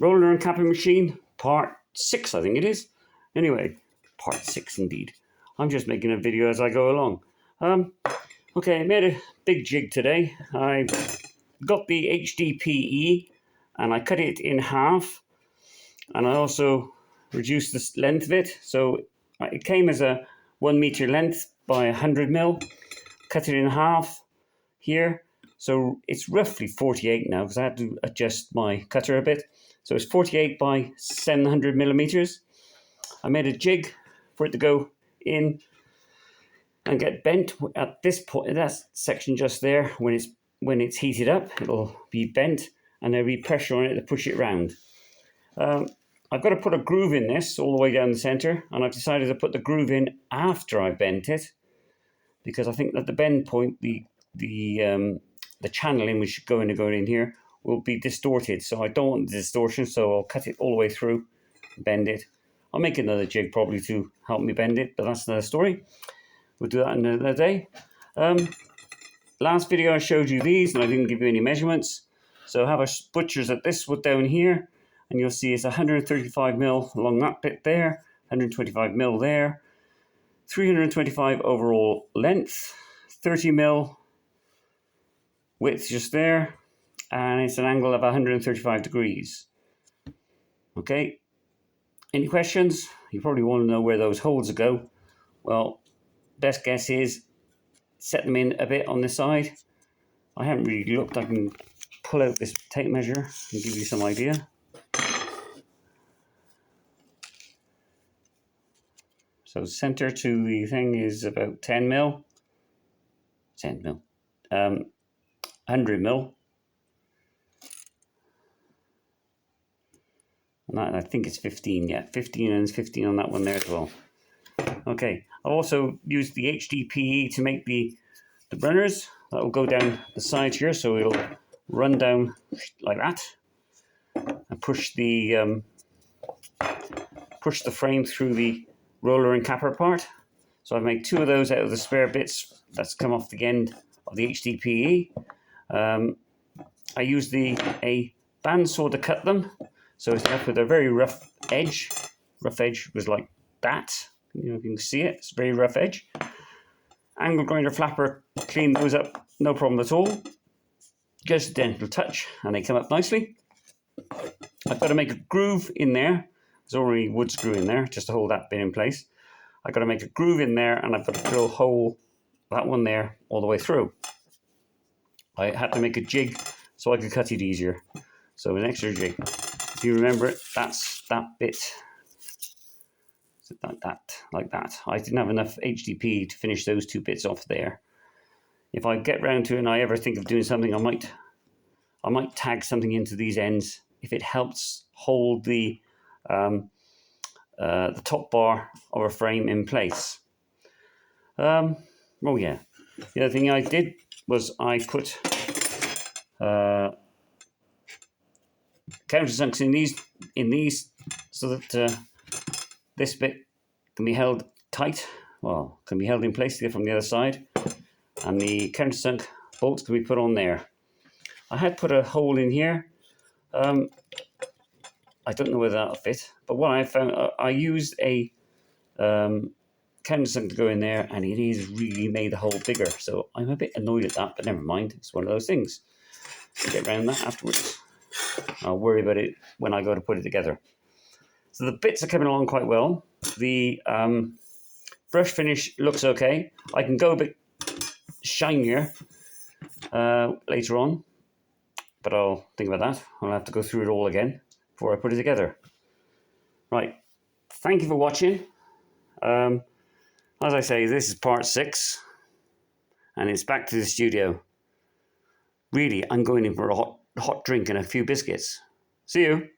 roller and capping machine, part 6, I think it is. Anyway, part 6 indeed. I'm just making a video as I go along. Okay, I made a big jig today. I got the HDPE and I cut it in half, and I also reduced the length of it. So it came as a 1 meter length by 100 mil. Cut it in half here. So it's roughly 48 now because I had to adjust my cutter a bit. So it's 48 by 700 millimeters. I made a jig for it to go in and get bent at this point. That section just there, when it's heated up, it'll be bent and there'll be pressure on it to push it round. I've got to put a groove in this all the way down the center, and I've decided to put the groove in after I've bent it, because I think that the bend point, the channeling which going in here will be distorted. So I don't want the distortion, so I'll cut it all the way through, bend it. I'll make another jig probably to help me bend it, but that's another story. We'll do that another day. Last video I showed you these and I didn't give you any measurements. So I have a butcher's at this one down here, and you'll see it's 135 mil along that bit there, 125 mil there, 325 overall length, 30 mil width just there, and it's an angle of 135 degrees. Okay, any questions? You probably want to know where those holes go. Well, best guess is set them in a bit on this side. I haven't really looked. I can pull out this tape measure and give you some idea. So center to the thing is about 10 mil. 100 mil. And that, I think it's 15, yeah. 15 and 15 on that one there as well. Okay, I've also used the HDPE to make the runners. That will go down the side here, so it'll run down like that and push the frame through the roller and capper part. So I've made 2 of those out of the spare bits that's come off the end of the HDPE. I used a bandsaw to cut them, so it's left with a very rough edge. Rough edge was like that. You can see it. It's a very rough edge. Angle grinder flapper, clean those up, no problem at all. Just a gentle touch, and they come up nicely. I've got to make a groove in there. There's already wood screw in there just to hold that bit in place. I've got to make a groove in there, and I've got to drill a hole, that one there, all the way through. I had to make a jig so I could cut it easier. So an extra jig. If you remember it, that's that bit. Like that. I didn't have enough HDPE to finish those 2 bits off there. If I get round to it and I ever think of doing something, I might tag something into these ends if it helps hold the top bar of a frame in place. Oh yeah, the other thing I did was I put countersunks in these so that this bit can be held tight, well, can be held in place to get from the other side, and the countersunk bolts can be put on there. I had put a hole in here. I don't know whether that'll fit, but what I found, I used a countersunk to go in there, and it has really made the hole bigger. So I'm a bit annoyed at that, but never mind. It's one of those things. I'll get around that afterwards. I'll worry about it when I go to put it together. So the bits are coming along quite well. The brush finish looks okay. I can go a bit shinier later on, but I'll think about that. I'll have to go through it all again before I put it together. Right, thank you for watching. As I say, this is part 6, and it's back to the studio. Really, I'm going in for a hot drink and a few biscuits. See you.